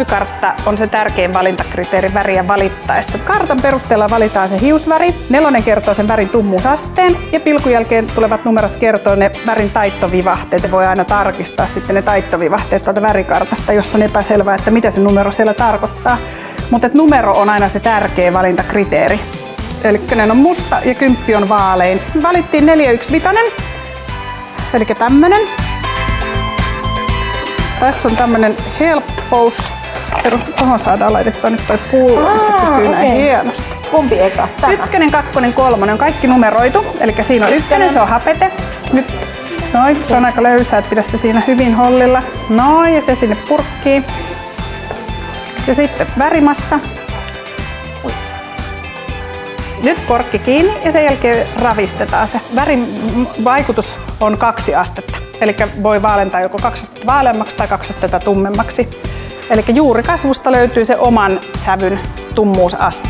sävykartta on se tärkein valintakriteeri väriä valittaessa. Kartan perusteella valitaan se hiusväri, 4 kertoo sen värin tummuusasteen ja pilkun jälkeen tulevat numerot kertoo ne värin taittovivahteet. Voi aina tarkistaa sitten ne taittovivahteet tuolta värikartasta, jos on epäselvää, että mitä se numero siellä tarkoittaa. Mutta numero on aina se tärkeä valintakriteeri. Eli 1 on musta ja 10 on vaalein. Valittiin 415, eli tämmönen. Tässä on tämmönen helppous. Tuohon saadaan laitettua nyt toi pullo, niin se pysyy näin hienosti. Kumpi eka? 1, 2, 3 on kaikki numeroitu. Eli siinä on 1, se on hapete. Nyt, noin, se on aika löysää, että pidä se siinä hyvin hollilla. Noin, ja se sinne purkkiin. Ja sitten värimassa. Nyt korkki kiinni ja sen jälkeen ravistetaan se. Värin vaikutus on 2 astetta. Eli voi vaalentaa joko 2 astetta vaaleammaksi tai 2 astetta tummemmaksi. Eli juurikasvusta löytyy se oman sävyn tummuusaste.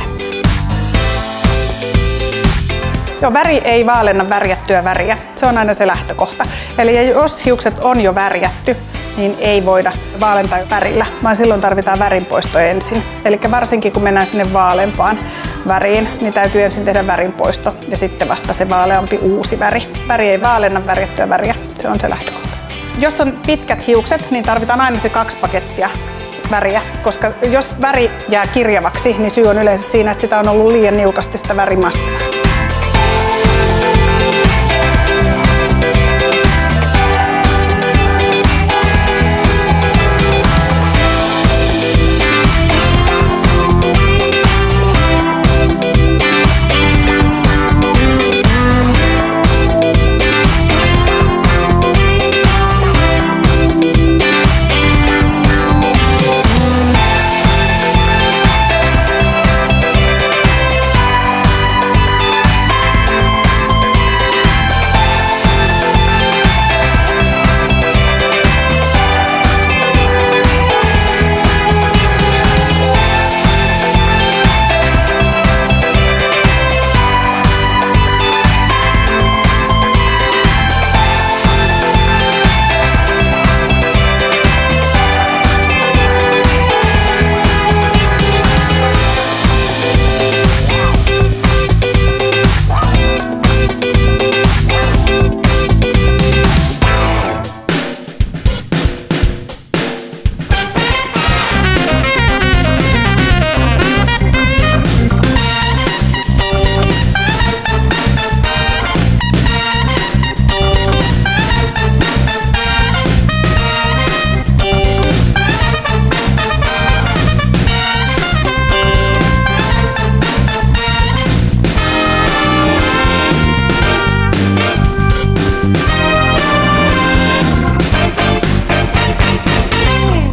Joo, väri ei vaalenna värjättyä väriä. Se on aina se lähtökohta. Eli jos hiukset on jo värjätty, niin ei voida vaalentaa värillä, vaan silloin tarvitaan värinpoisto ensin. Eli varsinkin kun mennään sinne vaaleampaan väriin, niin täytyy ensin tehdä värinpoisto ja sitten vasta se vaaleampi uusi väri. Väri ei vaalenna värjättyä väriä, se on se lähtökohta. Jos on pitkät hiukset, niin tarvitaan aina se 2 pakettia väriä, koska jos väri jää kirjavaksi, niin syy on yleensä siinä, että sitä on ollut liian niukasti sitä värimassaa.